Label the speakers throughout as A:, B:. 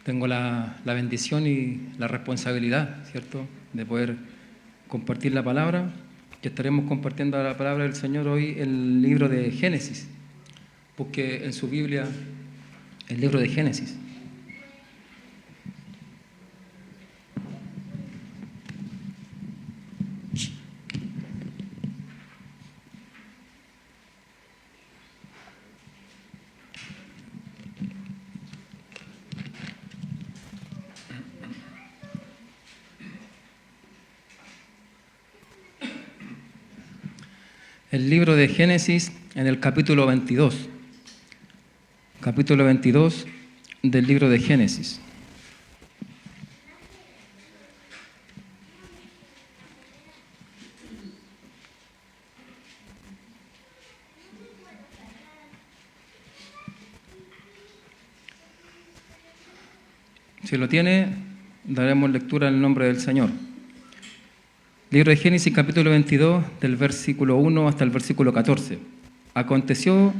A: tengo la bendición y la responsabilidad, ¿cierto?, de poder compartir la palabra, que estaremos compartiendo la palabra del Señor hoy, el libro de Génesis. Busque en su Biblia el libro de Génesis. El libro de Génesis en el capítulo 22. Capítulo 22 del libro de Génesis. Si lo tiene, daremos lectura en el nombre del Señor. Libro de Génesis, capítulo 22, del versículo 1 hasta el versículo 14. Aconteció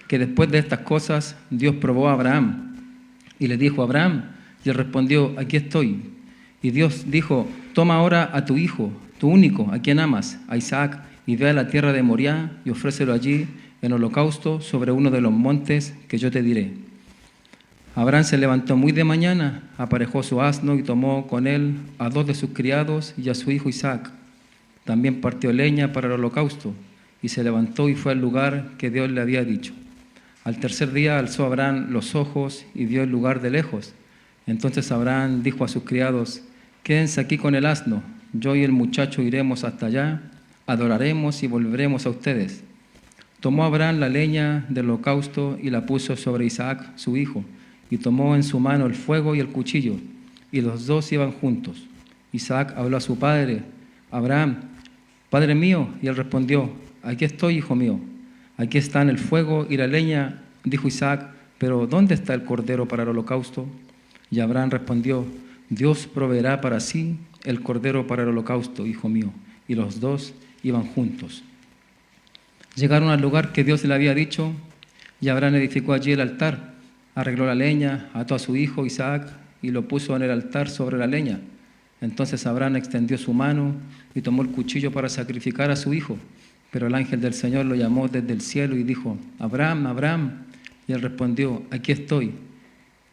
A: que después de estas cosas, Dios probó a Abraham y le dijo a Abraham, y él respondió, aquí estoy. Y Dios dijo, toma ahora a tu hijo, tu único, a quien amas, a Isaac, y ve a la tierra de Moriah y ofrécelo allí en holocausto sobre uno de los montes que yo te diré. Abraham se levantó muy de mañana, aparejó su asno y tomó con él a 2 de sus criados y a su hijo Isaac. También partió leña para el holocausto y se levantó y fue al lugar que Dios le había dicho. Al tercer día alzó Abraham los ojos y vio el lugar de lejos. Entonces Abraham dijo a sus criados, quédense aquí con el asno, yo y el muchacho iremos hasta allá, adoraremos y volveremos a ustedes. Tomó Abraham la leña del holocausto y la puso sobre Isaac, su hijo, y tomó en su mano el fuego y el cuchillo, y los dos iban juntos. Isaac habló a su padre, Abraham, Padre mío, y él respondió, aquí estoy, hijo mío. Aquí están el fuego y la leña, dijo Isaac, pero ¿dónde está el cordero para el holocausto? Y Abraham respondió, Dios proveerá para sí el cordero para el holocausto, hijo mío. Y los dos iban juntos. Llegaron al lugar que Dios le había dicho, y Abraham edificó allí el altar. Arregló la leña, ató a su hijo Isaac y lo puso en el altar sobre la leña. Entonces Abraham extendió su mano y tomó el cuchillo para sacrificar a su hijo. Pero el ángel del Señor lo llamó desde el cielo y dijo, Abraham, Abraham. Y él respondió, aquí estoy.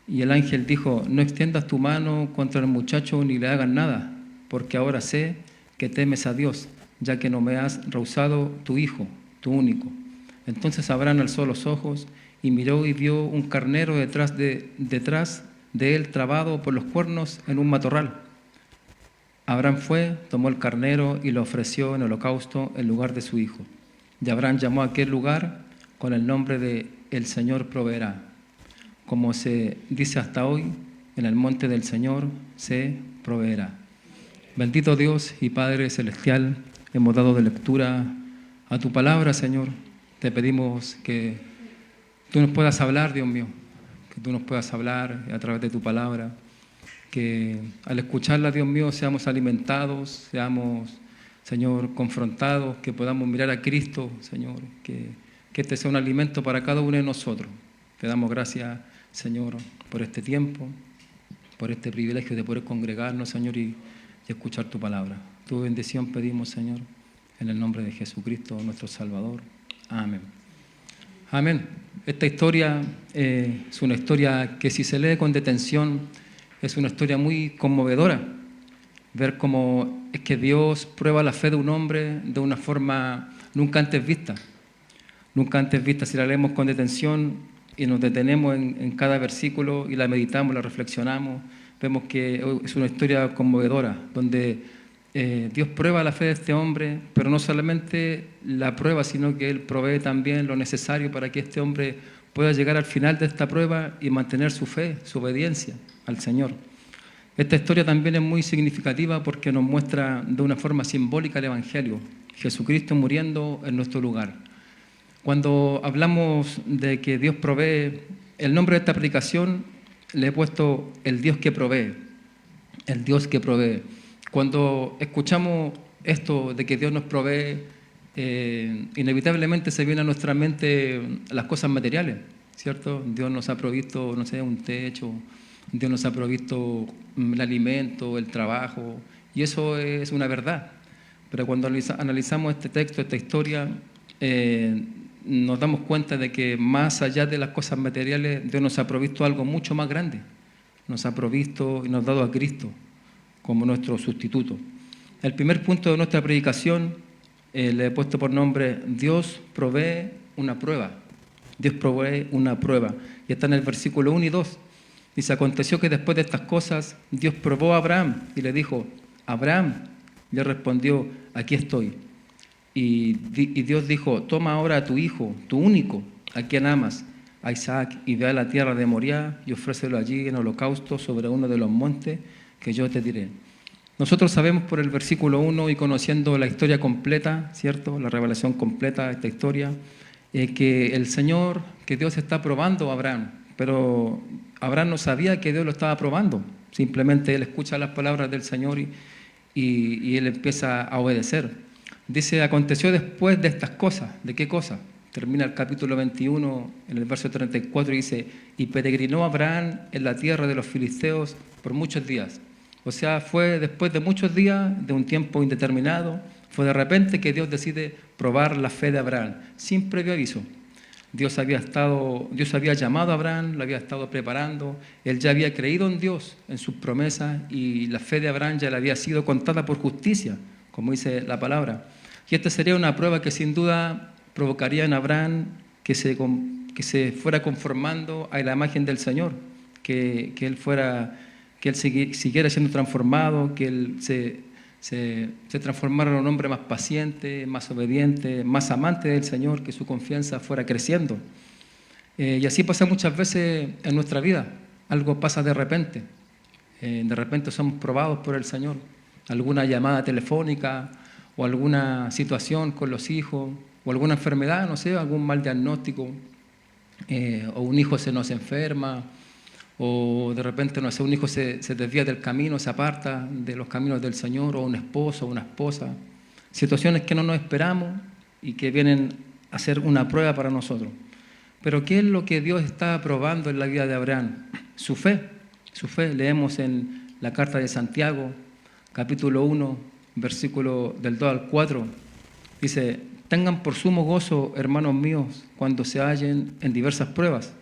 A: Y el ángel dijo, no extiendas tu mano contra el muchacho ni le hagas nada, porque ahora sé que temes a Dios, ya que no me has rehusado tu hijo, tu único. Entonces Abraham alzó los ojos y miró y vio un carnero detrás de él trabado por los cuernos en un matorral. Abraham fue, tomó el carnero y lo ofreció en holocausto en lugar de su hijo. Y Abraham llamó a aquel lugar con el nombre de El Señor proveerá. Como se dice hasta hoy, en el monte del Señor se proveerá. Bendito Dios y Padre Celestial, hemos dado de lectura a tu palabra, Señor. Te pedimos que tú nos puedas hablar, Dios mío, que tú nos puedas hablar a través de tu palabra, que al escucharla, Dios mío, seamos alimentados, seamos, Señor, confrontados, que podamos mirar a Cristo, Señor, que este sea un alimento para cada uno de nosotros. Te damos gracias, Señor, por este tiempo, por este privilegio de poder congregarnos, Señor, y escuchar tu palabra. Tu bendición pedimos, Señor, en el nombre de Jesucristo, nuestro Salvador. Amén. Amén. Esta historia es una historia que si se lee con detención es una historia muy conmovedora. Ver cómo es que Dios prueba la fe de un hombre de una forma nunca antes vista. Nunca antes vista. Si la leemos con detención y nos detenemos en cada versículo y la meditamos, la reflexionamos, vemos que es una historia conmovedora, donde Dios prueba la fe de este hombre, pero no solamente la prueba, sino que Él provee también lo necesario para que este hombre pueda llegar al final de esta prueba y mantener su fe, su obediencia al Señor. Esta historia también es muy significativa porque nos muestra de una forma simbólica el Evangelio, Jesucristo muriendo en nuestro lugar. Cuando hablamos de que Dios provee, el nombre de esta predicación le he puesto el Dios que provee, el Dios que provee. Cuando escuchamos esto de que Dios nos provee, inevitablemente se vienen a nuestra mente las cosas materiales, ¿cierto? Dios nos ha provisto, no sé, un techo, Dios nos ha provisto el alimento, el trabajo, y eso es una verdad. Pero cuando analizamos este texto, esta historia, nos damos cuenta de que más allá de las cosas materiales, Dios nos ha provisto algo mucho más grande. Nos ha provisto y nos ha dado a Cristo como nuestro sustituto. El primer punto de nuestra predicación le he puesto por nombre Dios provee una prueba. Dios provee una prueba. Y está en el versículo 1 y 2. Dice, aconteció que después de estas cosas, Dios probó a Abraham y le dijo, Abraham, le respondió, aquí estoy. Y Dios dijo, toma ahora a tu hijo, tu único, a quien amas, a Isaac, y ve a la tierra de Moriah y ofrécelo allí en holocausto sobre uno de los montes que yo te diré. Nosotros sabemos por el versículo 1 y conociendo la historia completa, ¿cierto? La revelación completa de esta historia, que el Señor, que Dios está probando a Abraham, pero Abraham no sabía que Dios lo estaba probando. Simplemente él escucha las palabras del Señor y él empieza a obedecer. Dice, aconteció después de estas cosas. ¿De qué cosas? Termina el capítulo 21 en el verso 34 y dice, y peregrinó Abraham en la tierra de los filisteos por muchos días. O sea, fue después de muchos días, de un tiempo indeterminado, fue de repente que Dios decide probar la fe de Abraham, sin previo aviso. Dios había llamado a Abraham, lo había estado preparando, él ya había creído en Dios, en sus promesas, y la fe de Abraham ya le había sido contada por justicia, como dice la palabra. Y esta sería una prueba que sin duda provocaría en Abraham que se fuera conformando a la imagen del Señor, que él siguiera siendo transformado, que él se transformara en un hombre más paciente, más obediente, más amante del Señor, que su confianza fuera creciendo. Y así pasa muchas veces en nuestra vida. Algo pasa de repente somos probados por el Señor. Alguna llamada telefónica o alguna situación con los hijos o alguna enfermedad, no sé, algún mal diagnóstico, o un hijo se nos enferma, o de repente, no sé, un hijo se desvía del camino, se aparta de los caminos del Señor, o un esposo o una esposa. Situaciones que no nos esperamos y que vienen a ser una prueba para nosotros. Pero ¿qué es lo que Dios está probando en la vida de Abraham? Su fe. Su fe. Leemos en la carta de Santiago, capítulo 1, versículo del 2 al 4. Dice, tengan por sumo gozo, hermanos míos, cuando se hallen en diversas pruebas,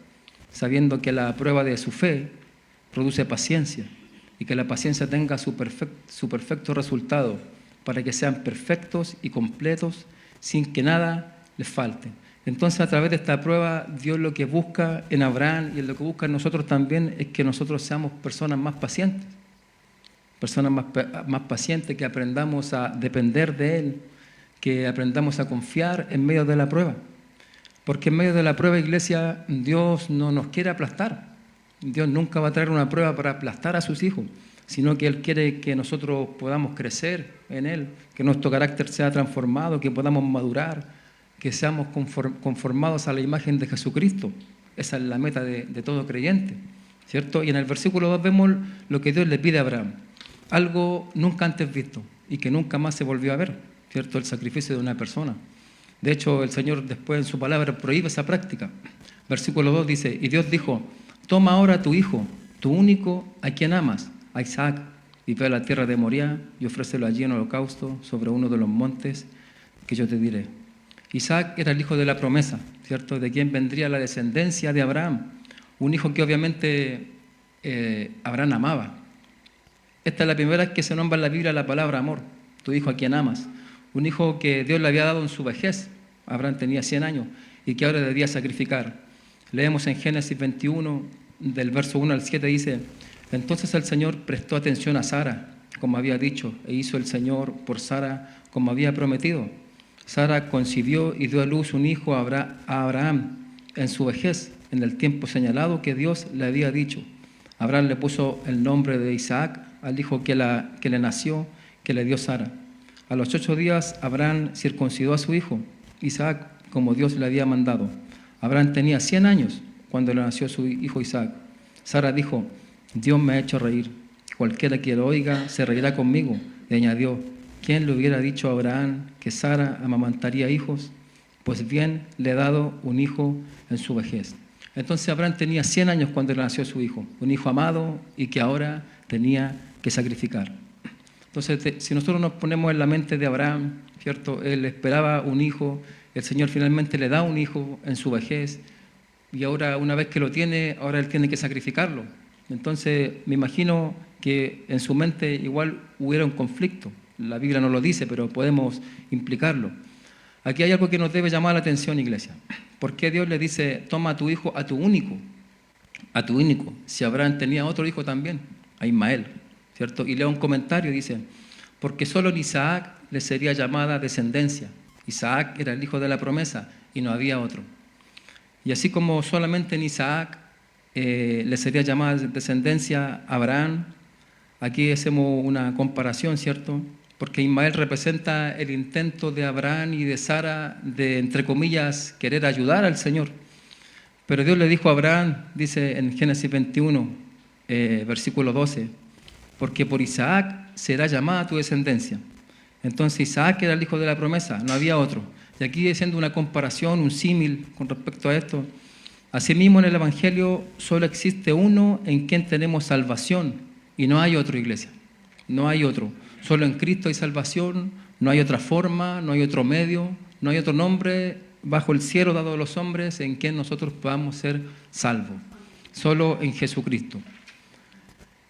A: sabiendo que la prueba de su fe produce paciencia y que la paciencia tenga su perfecto resultado para que sean perfectos y completos sin que nada les falte. Entonces, a través de esta prueba, Dios lo que busca en Abraham y lo que busca en nosotros también es que nosotros seamos personas más pacientes, más pacientes, que aprendamos a depender de Él, que aprendamos a confiar en medio de la prueba. Porque en medio de la prueba, iglesia, Dios no nos quiere aplastar. Dios nunca va a traer una prueba para aplastar a sus hijos, sino que Él quiere que nosotros podamos crecer en Él, que nuestro carácter sea transformado, que podamos madurar, que seamos conformados a la imagen de Jesucristo. Esa es la meta de todo creyente, ¿cierto? Y en el versículo 2 vemos lo que Dios le pide a Abraham. Algo nunca antes visto y que nunca más se volvió a ver, ¿cierto? El sacrificio de una persona. De hecho, el Señor después en su palabra prohíbe esa práctica. Versículo 2 dice, y Dios dijo, toma ahora a tu hijo, tu único, a quien amas, a Isaac, y ve a la tierra de Moriah y ofrécelo allí en holocausto sobre uno de los montes que yo te diré. Isaac era el hijo de la promesa, ¿cierto? De quien vendría la descendencia de Abraham. Un hijo que obviamente Abraham amaba. Esta es la primera vez que se nombra en la Biblia la palabra amor, tu hijo a quien amas. Un hijo que Dios le había dado en su vejez. Abraham tenía 100 años y que ahora debía sacrificar. Leemos en Génesis 21, del verso 1 al 7, dice, entonces el Señor prestó atención a Sara, como había dicho, e hizo el Señor por Sara como había prometido. Sara concibió y dio a luz un hijo a Abraham en su vejez, en el tiempo señalado que Dios le había dicho. Abraham le puso el nombre de Isaac al hijo que le nació, que le dio Sara. A los 8 días Abraham circuncidó a su hijo, Isaac, como Dios le había mandado. Abraham tenía 100 años cuando le nació su hijo Isaac. Sara dijo, Dios me ha hecho reír. Cualquiera que lo oiga se reirá conmigo. Y añadió, ¿quién le hubiera dicho a Abraham que Sara amamantaría hijos? Pues bien, le he dado un hijo en su vejez. Entonces Abraham tenía 100 años cuando nació su hijo, un hijo amado y que ahora tenía que sacrificar. Entonces, si nosotros nos ponemos en la mente de Abraham, ¿cierto? Él esperaba un hijo, el Señor finalmente le da un hijo en su vejez, y ahora, una vez que lo tiene, ahora él tiene que sacrificarlo. Entonces, me imagino que en su mente igual hubiera un conflicto. La Biblia no lo dice, pero podemos implicarlo. Aquí hay algo que nos debe llamar la atención, iglesia. ¿Por qué Dios le dice, toma a tu hijo, a tu único, si Abraham tenía otro hijo también, a Ismael, ¿cierto? Y leo un comentario, dice, porque solo en Isaac le sería llamada descendencia. Isaac era el hijo de la promesa y no había otro. Y así como solamente en Isaac le sería llamada descendencia a Abraham, aquí hacemos una comparación, ¿cierto? Porque Ismael representa el intento de Abraham y de Sara de, entre comillas, querer ayudar al Señor. Pero Dios le dijo a Abraham, dice en Génesis 21, versículo 12, porque por Isaac será llamada tu descendencia. Entonces Isaac era el hijo de la promesa, no había otro. Y aquí haciendo una comparación, un símil con respecto a esto. Asimismo en el Evangelio solo existe uno en quien tenemos salvación y no hay otro, iglesia. No hay otro. Solo en Cristo hay salvación, no hay otra forma, no hay otro medio, no hay otro nombre bajo el cielo dado a los hombres en quien nosotros podamos ser salvos. Solo en Jesucristo.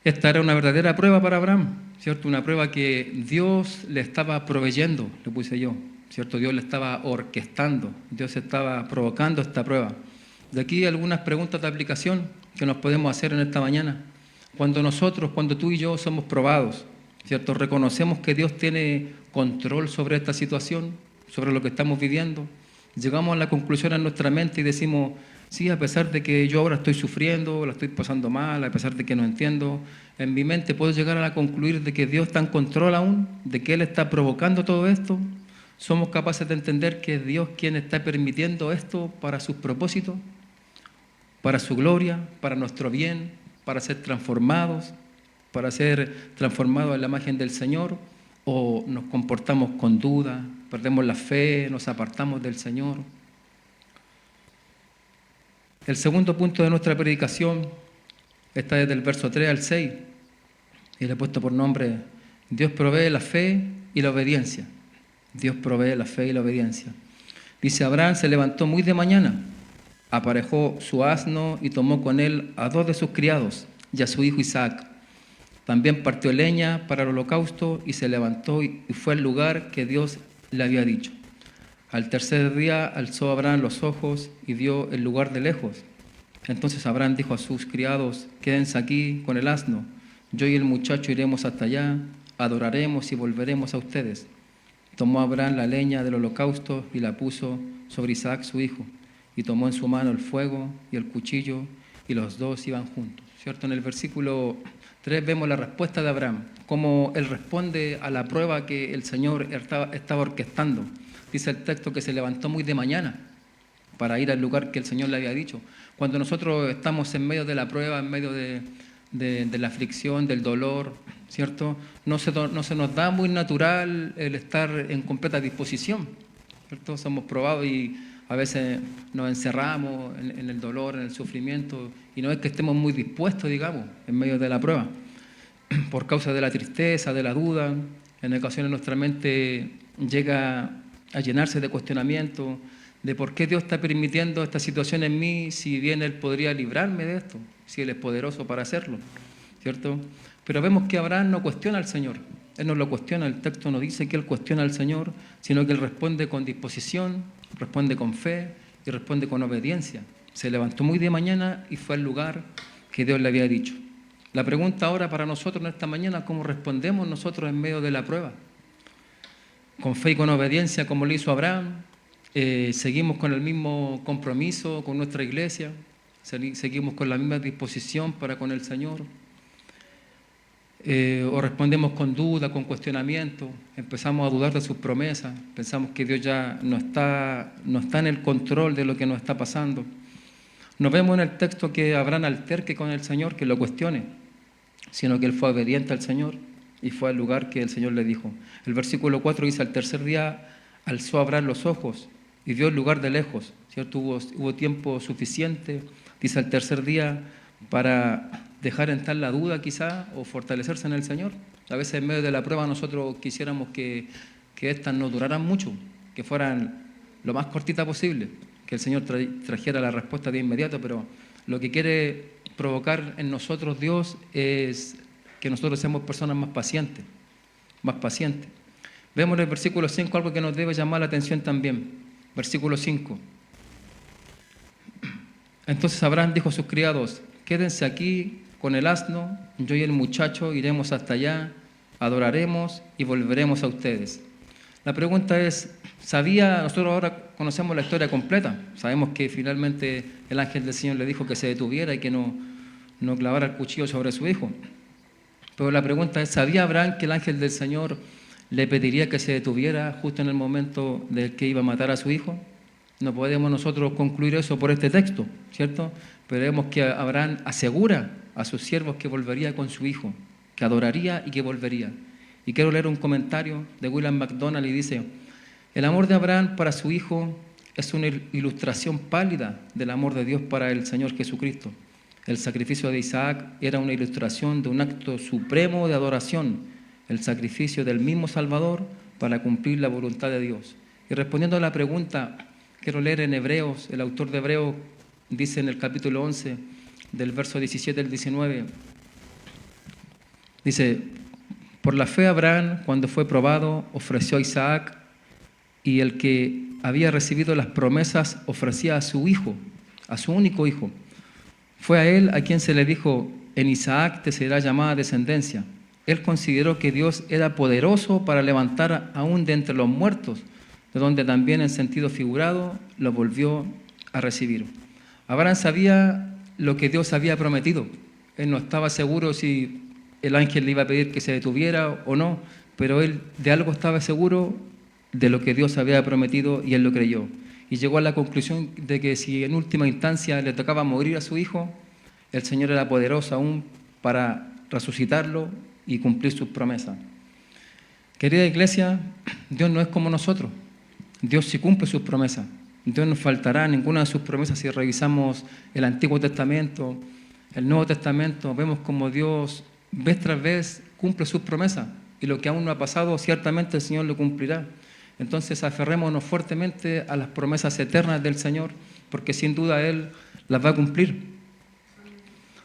A: Esta era una verdadera prueba para Abraham, ¿cierto? Una prueba que Dios le estaba proveyendo, le puse yo, ¿cierto? Dios le estaba orquestando, Dios estaba provocando esta prueba. De aquí algunas preguntas de aplicación que nos podemos hacer en esta mañana. Cuando tú y yo somos probados, ¿cierto? Reconocemos que Dios tiene control sobre esta situación, sobre lo que estamos viviendo. Llegamos a la conclusión en nuestra mente y decimos, sí, a pesar de que yo ahora estoy sufriendo, la estoy pasando mal, a pesar de que no entiendo, en mi mente puedo llegar a concluir de que Dios está en control aún, de que Él está provocando todo esto. Somos capaces de entender que es Dios quien está permitiendo esto para sus propósitos, para su gloria, para nuestro bien, para ser transformados en la imagen del Señor, o nos comportamos con duda, perdemos la fe, nos apartamos del Señor. El segundo punto de nuestra predicación está desde el verso 3 al 6, y le he puesto por nombre, Dios provee la fe y la obediencia. Dios provee la fe y la obediencia. Dice, Abraham se levantó muy de mañana, aparejó su asno y tomó con él a 2 de sus criados y a su hijo Isaac. También partió leña para el holocausto y se levantó y fue al lugar que Dios le había dicho. Al tercer día alzó Abraham los ojos y vio el lugar de lejos. Entonces Abraham dijo a sus criados, quédense aquí con el asno, yo y el muchacho iremos hasta allá, adoraremos y volveremos a ustedes. Tomó Abraham la leña del holocausto y la puso sobre Isaac su hijo, y tomó en su mano el fuego y el cuchillo, y los dos iban juntos. ¿Cierto? En el versículo 3 vemos la respuesta de Abraham, cómo él responde a la prueba que el Señor estaba orquestando. Dice el texto que se levantó muy de mañana para ir al lugar que el Señor le había dicho. Cuando nosotros estamos en medio de la prueba, en medio de la aflicción, del dolor, ¿cierto? No se nos da muy natural el estar en completa disposición, ¿cierto? Somos probados y a veces nos encerramos en el dolor, en el sufrimiento, y no es que estemos muy dispuestos, digamos, en medio de la prueba. Por causa de la tristeza, de la duda, en ocasiones nuestra mente llega a llenarse de cuestionamiento, de por qué Dios está permitiendo esta situación en mí, si bien Él podría librarme de esto, si Él es poderoso para hacerlo, ¿cierto? Pero vemos que Abraham no cuestiona al Señor, él no lo cuestiona, el texto no dice que él cuestiona al Señor, sino que él responde con disposición, responde con fe y responde con obediencia. Se levantó muy de mañana y fue al lugar que Dios le había dicho. La pregunta ahora para nosotros en esta mañana, ¿cómo respondemos nosotros en medio de la prueba? Con fe y con obediencia como lo hizo Abraham, seguimos con el mismo compromiso con nuestra iglesia, seguimos con la misma disposición para con el Señor, o respondemos con duda, con cuestionamiento, empezamos a dudar de sus promesas, pensamos que Dios ya no está en el control de lo que nos está pasando. No vemos en el texto que Abraham alterque con el Señor, que lo cuestione, sino que él fue obediente al Señor y fue al lugar que el Señor le dijo. El versículo 4 dice, al tercer día alzó Abraham los ojos y vio el lugar de lejos, ¿cierto? Hubo tiempo suficiente, quizá el tercer día, para dejar entrar la duda quizá o fortalecerse en el Señor. A veces en medio de la prueba nosotros quisiéramos que estas no duraran mucho, que fueran lo más cortita posible, que el Señor trajera la respuesta de inmediato, pero lo que quiere provocar en nosotros Dios es que nosotros seamos personas más pacientes, más pacientes. Vemos en el versículo 5 algo que nos debe llamar la atención también. Versículo 5. Entonces Abraham dijo a sus criados: quédense aquí con el asno, yo y el muchacho iremos hasta allá, adoraremos y volveremos a ustedes. La pregunta es, nosotros ahora conocemos la historia completa, sabemos que finalmente el ángel del Señor le dijo que se detuviera y que no clavara el cuchillo sobre su hijo. Pero la pregunta es, ¿sabía Abraham que el ángel del Señor le pediría que se detuviera justo en el momento del que iba a matar a su hijo? No podemos nosotros concluir eso por este texto, ¿cierto? Pero vemos que Abraham asegura a sus siervos que volvería con su hijo, que adoraría y que volvería. Y quiero leer un comentario de William MacDonald y dice: el amor de Abraham para su hijo es una ilustración pálida del amor de Dios para el Señor Jesucristo. El sacrificio de Isaac era una ilustración de un acto supremo de adoración, el sacrificio del mismo Salvador para cumplir la voluntad de Dios. Y respondiendo a la pregunta, quiero leer en Hebreos, el autor de Hebreos dice en el capítulo 11, del verso 17 al 19, dice: por la fe Abraham, cuando fue probado, ofreció a Isaac, y el que había recibido las promesas ofrecía a su hijo, a su único hijo. Fue a él a quien se le dijo: en Isaac te será llamada descendencia. Él consideró que Dios era poderoso para levantar aún de entre los muertos, de donde también en sentido figurado lo volvió a recibir. Abraham sabía lo que Dios había prometido. Él no estaba seguro si el ángel le iba a pedir que se detuviera o no, pero él de algo estaba seguro, de lo que Dios había prometido, y él lo creyó. Y llegó a la conclusión de que si en última instancia le tocaba morir a su hijo, el Señor era poderoso aún para resucitarlo y cumplir sus promesas. Querida iglesia, Dios no es como nosotros. Dios sí cumple sus promesas. Dios nos faltará ninguna de sus promesas. Si revisamos el Antiguo Testamento, el Nuevo Testamento, vemos como Dios vez tras vez cumple sus promesas, y lo que aún no ha pasado, ciertamente el Señor lo cumplirá. Entonces aferrémonos fuertemente a las promesas eternas del Señor, porque sin duda Él las va a cumplir.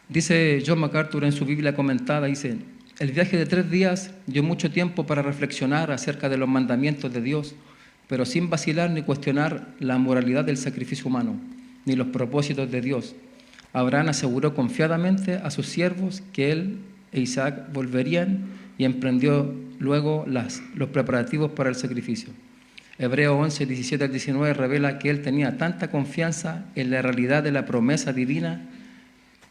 A: Dice John MacArthur en su Biblia comentada, dice: el viaje de 3 días dio mucho tiempo para reflexionar acerca de los mandamientos de Dios, pero sin vacilar ni cuestionar la moralidad del sacrificio humano, ni los propósitos de Dios. Abraham aseguró confiadamente a sus siervos que él e Isaac volverían, y emprendió luego los preparativos para el sacrificio. Hebreos 11, 17 al 19 revela que él tenía tanta confianza en la realidad de la promesa divina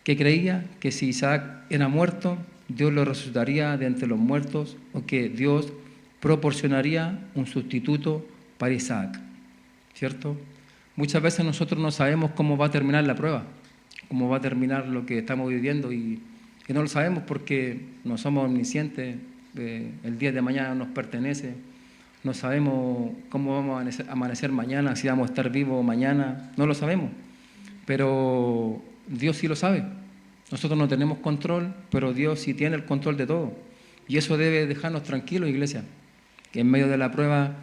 A: que creía que si Isaac era muerto, Dios lo resucitaría de entre los muertos, o que Dios proporcionaría un sustituto para Isaac, ¿cierto? Muchas veces nosotros no sabemos cómo va a terminar la prueba, cómo va a terminar lo que estamos viviendo, y no lo sabemos porque no somos omniscientes. El día de mañana nos pertenece, no sabemos cómo vamos a amanecer mañana, si vamos a estar vivos mañana, no lo sabemos, pero Dios sí lo sabe. Nosotros no tenemos control, pero Dios sí tiene el control de todo, y eso debe dejarnos tranquilos, iglesia, que en medio de la prueba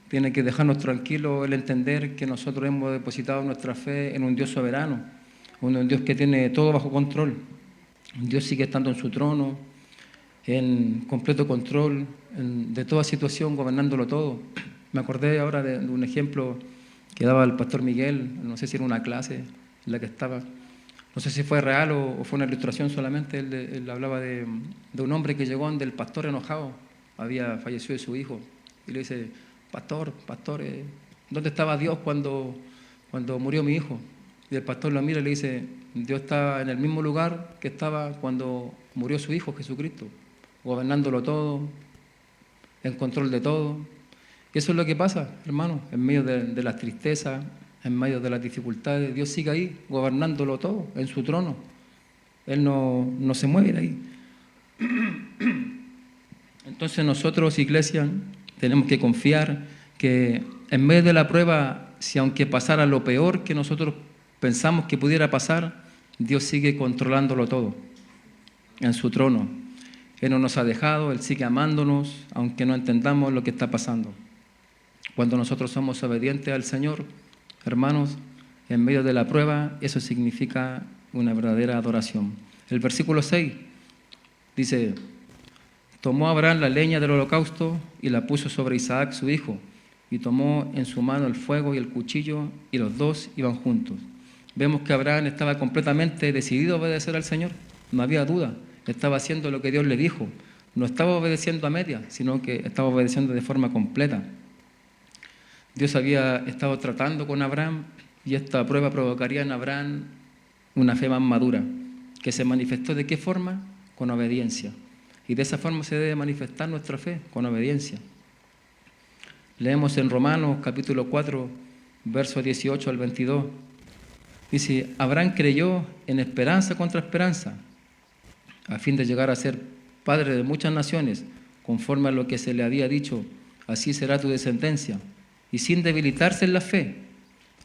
A: tiene que dejarnos tranquilos el entender que nosotros hemos depositado nuestra fe en un Dios soberano, un Dios que tiene todo bajo control. Dios sigue estando en su trono, en completo control de toda situación, gobernándolo todo. Me acordé ahora de un ejemplo que daba el pastor Miguel, no sé si era una clase en la que estaba, no sé si fue real o fue una ilustración solamente. Él hablaba de un hombre que llegó donde el pastor enojado, había fallecido su hijo, y le dice: pastor, ¿dónde estaba Dios cuando murió mi hijo? Y el pastor lo mira y le dice: Dios está en el mismo lugar que estaba cuando murió su hijo Jesucristo, gobernándolo todo, en control de todo. Y eso es lo que pasa, hermano, en medio de las tristezas, en medio de las dificultades, Dios sigue ahí, gobernándolo todo, en su trono. Él no se mueve de ahí. Entonces nosotros, iglesia, tenemos que confiar que en medio de la prueba, si aunque pasara lo peor que nosotros pensamos que pudiera pasar, Dios sigue controlándolo todo en su trono. Él no nos ha dejado, Él sigue amándonos, aunque no entendamos lo que está pasando. Cuando nosotros somos obedientes al Señor, hermanos, en medio de la prueba, eso significa una verdadera adoración. El versículo 6 dice: tomó Abraham la leña del holocausto y la puso sobre Isaac su hijo, y tomó en su mano el fuego y el cuchillo, y los dos iban juntos. Vemos que Abraham estaba completamente decidido a obedecer al Señor, no había duda, estaba haciendo lo que Dios le dijo, no estaba obedeciendo a medias, sino que estaba obedeciendo de forma completa. Dios había estado tratando con Abraham, y esta prueba provocaría en Abraham una fe más madura, que se manifestó ¿de qué forma? Con obediencia. Y de esa forma se debe manifestar nuestra fe, con obediencia. Leemos en Romanos capítulo 4, versos 18 al 22. Dice: Abraham creyó en esperanza contra esperanza, a fin de llegar a ser padre de muchas naciones, conforme a lo que se le había dicho, así será tu descendencia. Y sin debilitarse en la fe,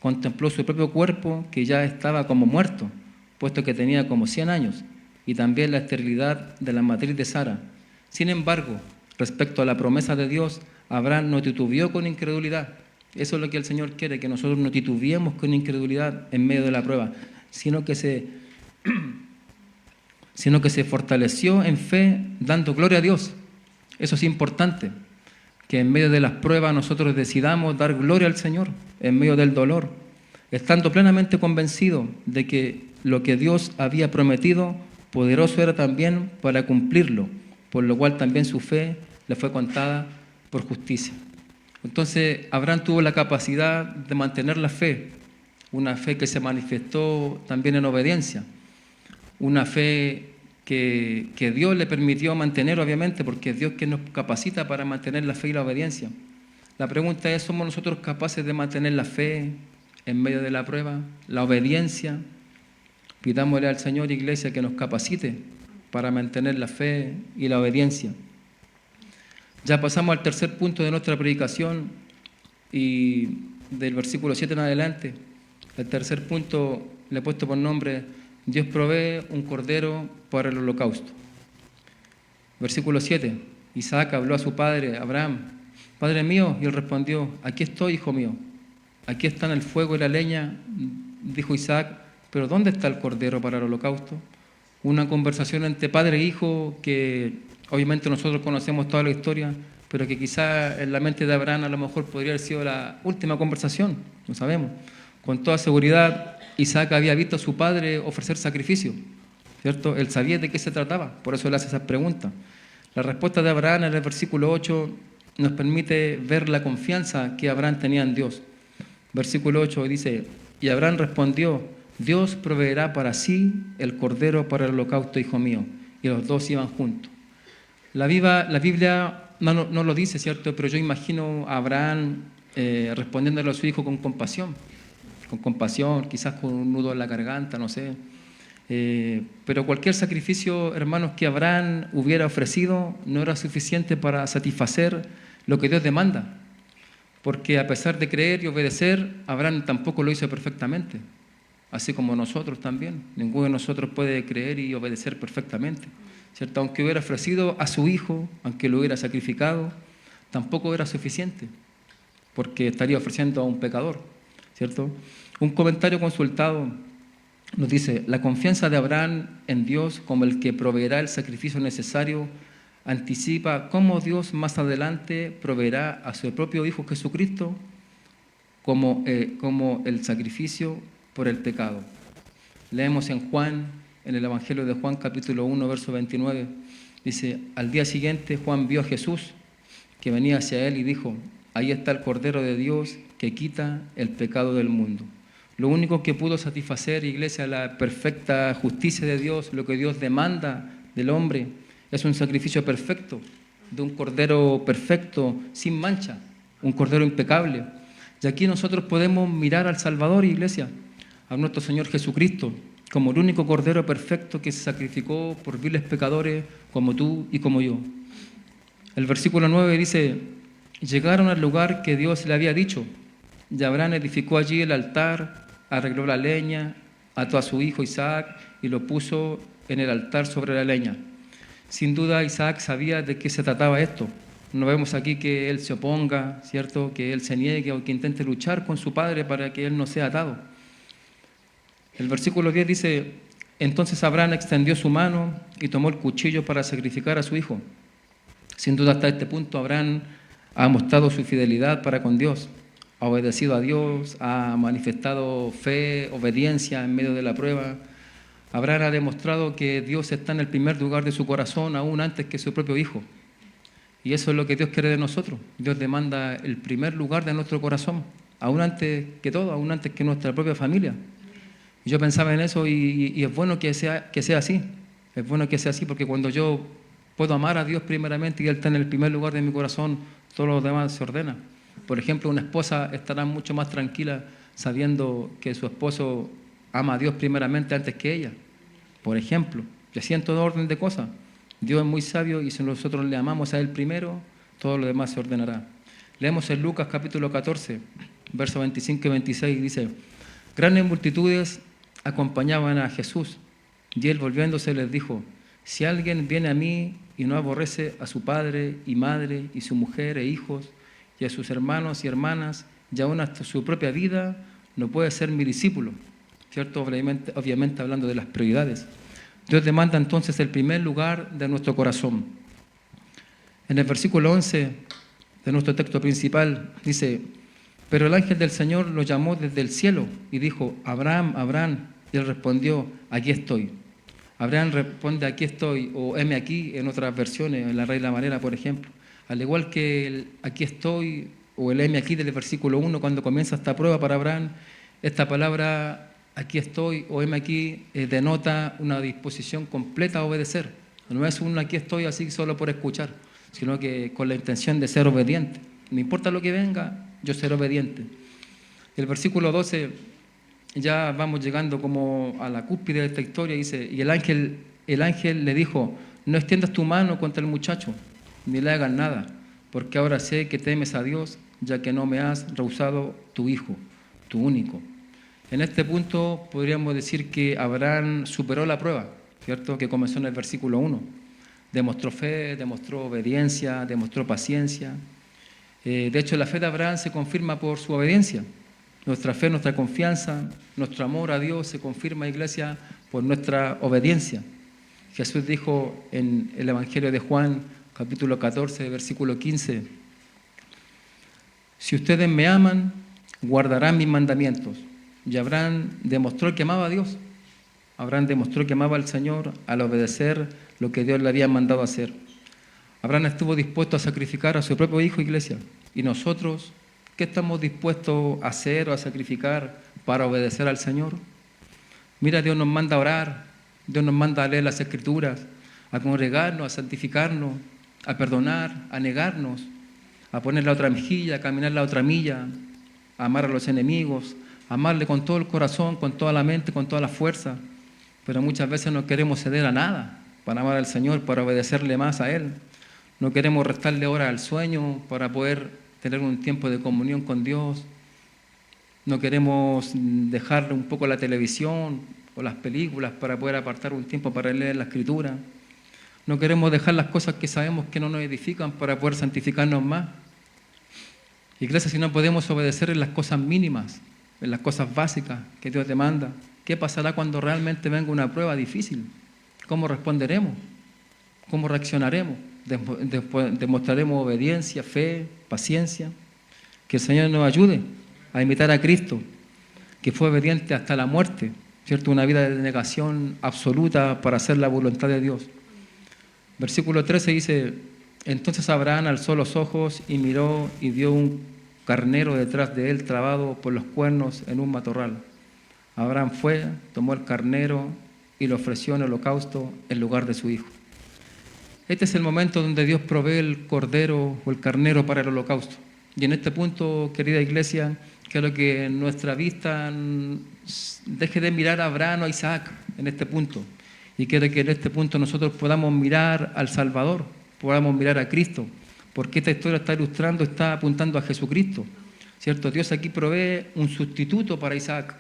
A: contempló su propio cuerpo, que ya estaba como muerto, puesto que tenía como 100 años, y también la esterilidad de la matriz de Sara. Sin embargo, respecto a la promesa de Dios, Abraham no titubeó con incredulidad. Eso es lo que el Señor quiere, que nosotros no titubeemos con incredulidad en medio de la prueba, sino que se fortaleció en fe, dando gloria a Dios. Eso es importante, que en medio de las pruebas nosotros decidamos dar gloria al Señor, en medio del dolor, estando plenamente convencidos de que lo que Dios había prometido, poderoso era también para cumplirlo, por lo cual también su fe le fue contada por justicia. Entonces, Abraham tuvo la capacidad de mantener la fe, una fe que se manifestó también en obediencia, una fe que Dios le permitió mantener, obviamente, porque es Dios quien nos capacita para mantener la fe y la obediencia. La pregunta es: ¿somos nosotros capaces de mantener la fe en medio de la prueba, la obediencia? Pidámosle al Señor, iglesia, que nos capacite para mantener la fe y la obediencia. Ya pasamos al tercer punto de nuestra predicación, y del versículo 7 en adelante. El tercer punto le he puesto por nombre: Dios provee un cordero para el holocausto. Versículo 7. Isaac habló a su padre, Abraham: Padre mío, y él respondió: Aquí estoy, hijo mío. Aquí están el fuego y la leña, dijo Isaac, pero ¿dónde está el cordero para el holocausto? Una conversación entre padre e hijo que obviamente nosotros conocemos toda la historia, pero que quizá en la mente de Abraham a lo mejor podría haber sido la última conversación, no sabemos. Con toda seguridad, Isaac había visto a su padre ofrecer sacrificio, ¿cierto? Él sabía de qué se trataba, por eso él hace esas preguntas. La respuesta de Abraham en el versículo 8 nos permite ver la confianza que Abraham tenía en Dios. Versículo 8 dice: y Abraham respondió: Dios proveerá para sí el cordero para el holocausto, hijo mío. Y los dos iban juntos. La Biblia no lo dice, ¿cierto? Pero yo imagino a Abraham respondiéndole a su hijo con compasión, quizás con un nudo en la garganta, no sé. Pero cualquier sacrificio, hermanos, que Abraham hubiera ofrecido no era suficiente para satisfacer lo que Dios demanda, porque a pesar de creer y obedecer, Abraham tampoco lo hizo perfectamente, así como nosotros también. Ninguno de nosotros puede creer y obedecer perfectamente, ¿cierto? Aunque hubiera ofrecido a su hijo, aunque lo hubiera sacrificado, tampoco era suficiente, porque estaría ofreciendo a un pecador, ¿cierto? Un comentario consultado nos dice: la confianza de Abraham en Dios como el que proveerá el sacrificio necesario anticipa cómo Dios más adelante proveerá a su propio Hijo Jesucristo como el sacrificio por el pecado. Leemos en Juan, en el Evangelio de Juan, capítulo 1, verso 29, dice: al día siguiente Juan vio a Jesús que venía hacia él y dijo: ahí está el Cordero de Dios que quita el pecado del mundo. Lo único que pudo satisfacer, iglesia, la perfecta justicia de Dios, lo que Dios demanda del hombre, es un sacrificio perfecto, de un Cordero perfecto, sin mancha, un Cordero impecable. Y aquí nosotros podemos mirar al Salvador, iglesia, a nuestro Señor Jesucristo, como el único Cordero perfecto que se sacrificó por viles pecadores como tú y como yo. El versículo 9 dice: llegaron al lugar que Dios le había dicho, y Abraham edificó allí el altar, arregló la leña ató a su hijo Isaac y lo puso en el altar sobre la leña. Sin duda Isaac sabía de qué se trataba esto. No vemos aquí que él se oponga, ¿cierto? Que él se niegue o que intente luchar con su padre para que él no sea atado. El versículo 10 dice: entonces Abraham extendió su mano y tomó el cuchillo para sacrificar a su hijo. Sin duda hasta este punto Abraham ha mostrado su fidelidad para con Dios, ha obedecido a Dios, ha manifestado fe, obediencia en medio de la prueba. Abraham ha demostrado que Dios está en el primer lugar de su corazón aún antes que su propio hijo. Y eso es lo que Dios quiere de nosotros. Dios demanda el primer lugar de nuestro corazón, aún antes que todo, aún antes que nuestra propia familia. Y yo pensaba en eso y es bueno que sea así. Es bueno que sea así porque cuando yo puedo amar a Dios primeramente y Él está en el primer lugar de mi corazón, todo lo demás se ordena. Por ejemplo, una esposa estará mucho más tranquila sabiendo que su esposo ama a Dios primeramente antes que ella. Por ejemplo, y así en todo orden de cosas. Dios es muy sabio y si nosotros le amamos a Él primero, todo lo demás se ordenará. Leemos en Lucas capítulo 14, versos 25 y 26, dice: grandes multitudes acompañaban a Jesús y Él volviéndose les dijo: si alguien viene a mí y no aborrece a su padre y madre y su mujer e hijos y a sus hermanos y hermanas y aún hasta su propia vida, no puede ser mi discípulo. ¿Cierto? Obviamente hablando de las prioridades. Dios demanda entonces el primer lugar de nuestro corazón. En el versículo 11 de nuestro texto principal dice: pero el ángel del Señor lo llamó desde el cielo y dijo: Abraham, Abraham. Y él respondió: aquí estoy. Abraham responde: aquí estoy, o heme aquí en otras versiones, en la Reina Valera, por ejemplo. Al igual que el aquí estoy o el heme aquí del versículo 1, cuando comienza esta prueba para Abraham, esta palabra aquí estoy o heme aquí denota una disposición completa a obedecer. No es un aquí estoy así solo por escuchar, sino que con la intención de ser obediente. No importa lo que venga, yo seré obediente. El versículo 12, ya vamos llegando como a la cúspide de esta historia, dice: y el ángel le dijo: no extiendas tu mano contra el muchacho, ni le hagas nada, porque ahora sé que temes a Dios, ya que no me has rehusado tu hijo, tu único. En este punto podríamos decir que Abraham superó la prueba, ¿cierto? Que comenzó en el versículo 1. Demostró fe, demostró obediencia, demostró paciencia. De hecho, la fe de Abraham se confirma por su obediencia. Nuestra fe, nuestra confianza, nuestro amor a Dios se confirma, iglesia, por nuestra obediencia. Jesús dijo en el Evangelio de Juan, capítulo 14, versículo 15: si ustedes me aman, guardarán mis mandamientos. Y Abraham demostró que amaba a Dios. Abraham demostró que amaba al Señor al obedecer lo que Dios le había mandado hacer. Abraham estuvo dispuesto a sacrificar a su propio hijo, iglesia. ¿Y nosotros qué estamos dispuestos a hacer o a sacrificar para obedecer al Señor? Mira, Dios nos manda a orar, Dios nos manda a leer las Escrituras, a congregarnos, a santificarnos, a perdonar, a negarnos, a poner la otra mejilla, a caminar la otra milla, a amar a los enemigos, a amarle con todo el corazón, con toda la mente, con toda la fuerza. Pero muchas veces no queremos ceder a nada para amar al Señor, para obedecerle más a Él. No queremos restarle horas al sueño para poder tener un tiempo de comunión con Dios. No queremos dejar un poco la televisión o las películas para poder apartar un tiempo para leer la Escritura. No queremos dejar las cosas que sabemos que no nos edifican para poder santificarnos más. Iglesia, si no podemos obedecer en las cosas mínimas, en las cosas básicas que Dios demanda, ¿qué pasará cuando realmente venga una prueba difícil? ¿Cómo responderemos? ¿Cómo reaccionaremos? ¿Demostraremos obediencia, fe, paciencia? Que el Señor nos ayude a imitar a Cristo, que fue obediente hasta la muerte, ¿cierto? Una vida de negación absoluta para hacer la voluntad de Dios. Versículo 13 dice: entonces Abraham alzó los ojos y miró y vio un carnero detrás de él trabado por los cuernos en un matorral. Abraham fue, tomó el carnero y lo ofreció en holocausto en lugar de su hijo. Este es el momento donde Dios provee el cordero o el carnero para el holocausto. Y en este punto, querida iglesia, quiero que nuestra vista deje de mirar a Abraham o a Isaac en este punto. Y quiero que en este punto nosotros podamos mirar al Salvador, podamos mirar a Cristo, porque esta historia está ilustrando, está apuntando a Jesucristo, ¿cierto? Dios aquí provee un sustituto para Isaac.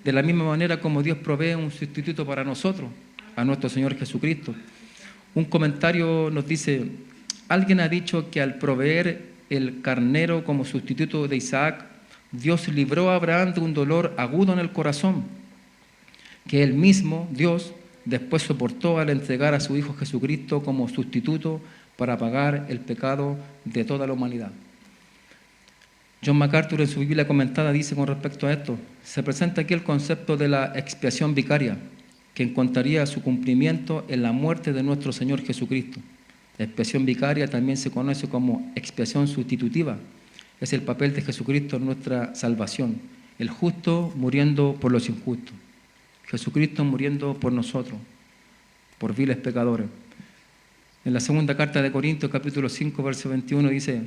A: de la misma manera como Dios provee un sustituto para nosotros, a nuestro Señor Jesucristo. Un comentario nos dice, alguien ha dicho que al proveer el carnero como sustituto de Isaac, Dios libró a Abraham de un dolor agudo en el corazón, que él mismo, Dios, después soportó al entregar a su Hijo Jesucristo como sustituto para pagar el pecado de toda la humanidad. John MacArthur en su Biblia comentada dice con respecto a esto, se presenta aquí el concepto de la expiación vicaria, que encontraría su cumplimiento en la muerte de nuestro Señor Jesucristo. La expiación vicaria también se conoce como expiación sustitutiva. Es el papel de Jesucristo en nuestra salvación, el justo muriendo por los injustos, Jesucristo muriendo por nosotros, por viles pecadores. En la segunda carta de Corintios, capítulo 5, verso 21, dice,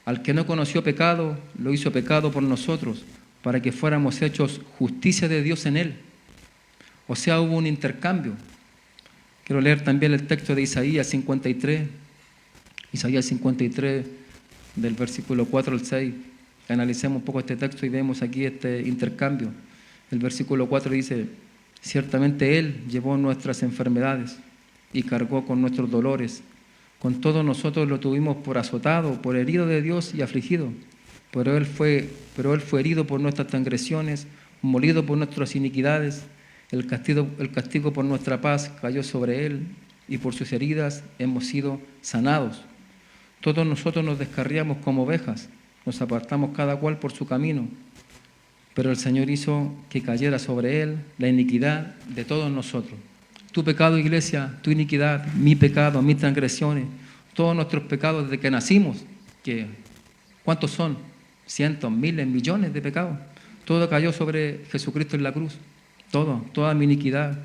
A: al que no conoció pecado, lo hizo pecado por nosotros, para que fuéramos hechos justicia de Dios en él. O sea, hubo un intercambio. Quiero leer también el texto de Isaías 53, del versículo 4 al 6. Analicemos un poco este texto y vemos aquí este intercambio. El versículo 4 dice, ciertamente Él llevó nuestras enfermedades y cargó con nuestros dolores. Con todos nosotros lo tuvimos por azotado, por herido de Dios y afligido. Pero Él fue herido por nuestras transgresiones, molido por nuestras iniquidades. El castigo por nuestra paz cayó sobre Él, y por sus heridas hemos sido sanados. Todos nosotros nos descarriamos como ovejas, nos apartamos cada cual por su camino. Pero el Señor hizo que cayera sobre Él la iniquidad de todos nosotros. Tu pecado, iglesia, tu iniquidad, mi pecado, mis transgresiones, todos nuestros pecados desde que nacimos, que ¿cuántos son? Cientos, miles, millones de pecados. Todo cayó sobre Jesucristo en la cruz. Todo, toda mi iniquidad,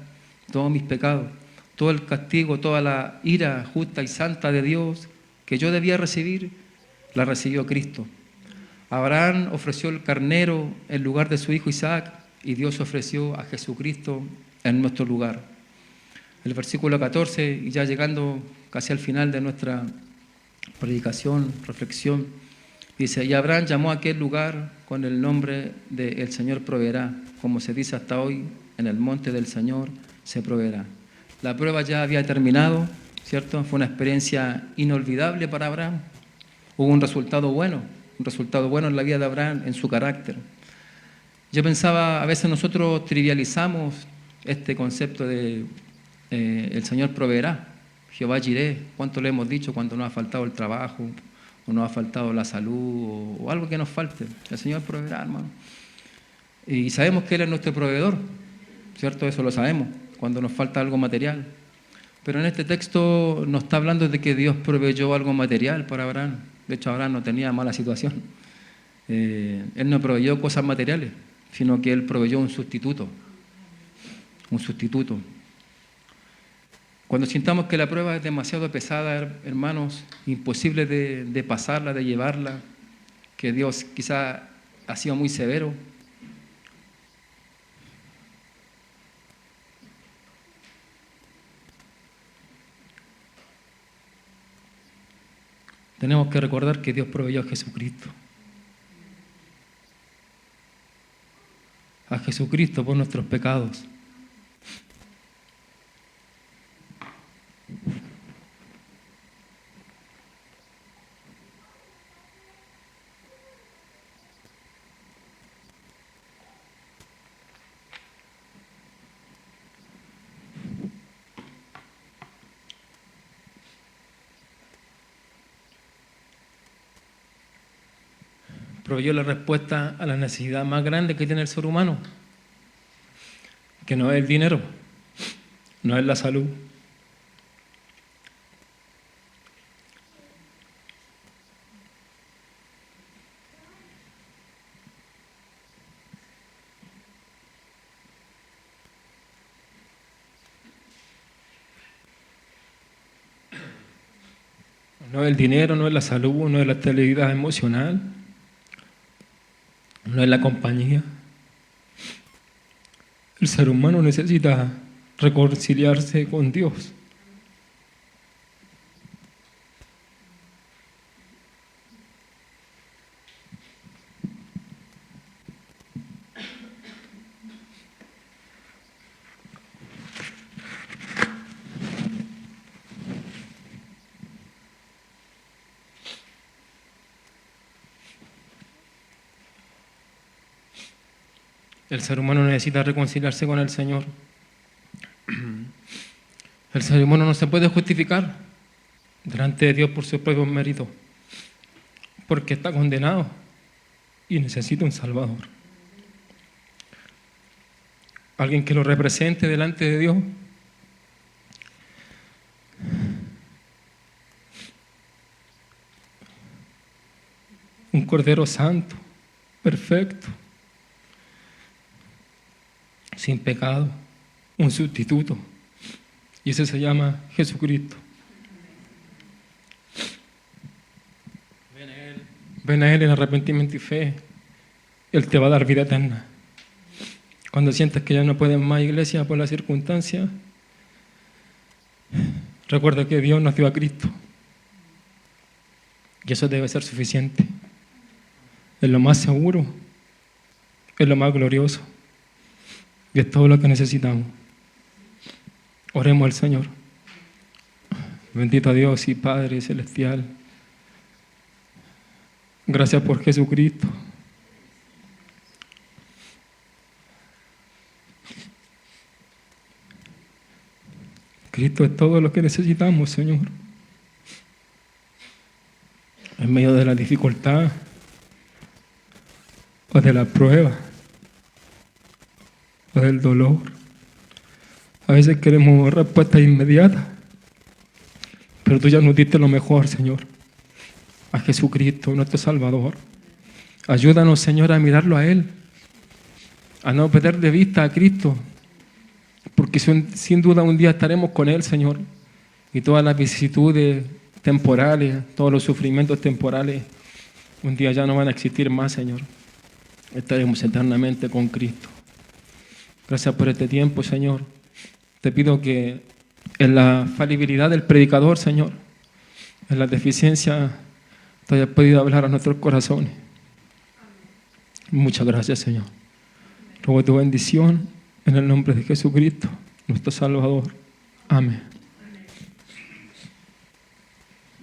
A: todos mis pecados, todo el castigo, toda la ira justa y santa de Dios que yo debía recibir, la recibió Cristo. Abraham ofreció el carnero en lugar de su hijo Isaac y Dios ofreció a Jesucristo en nuestro lugar. El versículo 14, y ya llegando casi al final de nuestra predicación, reflexión, dice, y Abraham llamó a aquel lugar con el nombre de El Señor proveerá, como se dice hasta hoy, en el monte del Señor se proveerá. La prueba ya había terminado, ¿cierto? Fue una experiencia inolvidable para Abraham. Hubo un resultado bueno en la vida de Abraham, en su carácter. Yo pensaba, a veces nosotros trivializamos este concepto de el Señor proveerá, Jehová Jireh, ¿cuánto le hemos dicho cuando nos ha faltado el trabajo, o nos ha faltado la salud, o algo que nos falte? El Señor proveerá, hermano. Y sabemos que Él es nuestro proveedor, ¿cierto? Eso lo sabemos, cuando nos falta algo material. Pero en este texto nos está hablando de que Dios proveyó algo material para Abraham. De hecho, Abraham no tenía mala situación. Él no proveyó cosas materiales, sino que Él proveyó un sustituto. Un sustituto. Cuando sintamos que la prueba es demasiado pesada, hermanos, imposible de pasarla, de llevarla, que Dios quizá ha sido muy severo, tenemos que recordar que Dios proveyó a Jesucristo. A Jesucristo por nuestros pecados. Proveyó la respuesta a la necesidad más grande que tiene el ser humano, que no es el dinero, no es la salud. No es el dinero, no es la salud, no es la estabilidad emocional, no es la compañía. El ser humano necesita reconciliarse con Dios. El ser humano necesita reconciliarse con el Señor. El ser humano no se puede justificar delante de Dios por sus propios méritos, porque está condenado y necesita un Salvador. Alguien que lo represente delante de Dios. Un Cordero Santo, perfecto, sin pecado, un sustituto. Y ese se llama Jesucristo. Ven a Él en arrepentimiento y fe. Él te va a dar vida eterna. Cuando sientas que ya no puedes más, iglesia, por las circunstancias, recuerda que Dios nos dio a Cristo. Y eso debe ser suficiente. Es lo más seguro, es lo más glorioso. Y es todo lo que necesitamos. Oremos al Señor. Bendito Dios y Padre Celestial. Gracias por Jesucristo. Cristo es todo lo que necesitamos, Señor. En medio de la dificultad o de la prueba o del dolor. A veces queremos respuestas inmediatas, pero tú ya nos diste lo mejor, Señor. A Jesucristo, nuestro Salvador. Ayúdanos, Señor, a mirarlo a Él, a no perder de vista a Cristo, porque sin duda un día estaremos con Él, Señor, y todas las vicisitudes temporales, todos los sufrimientos temporales, un día ya no van a existir más, Señor. Estaremos eternamente con Cristo. Gracias por este tiempo, Señor. Te pido que en la falibilidad del predicador, Señor, en la deficiencia, te hayas podido hablar a nuestros corazones. Muchas gracias, Señor. Ruego tu bendición en el nombre de Jesucristo, nuestro Salvador. Amén.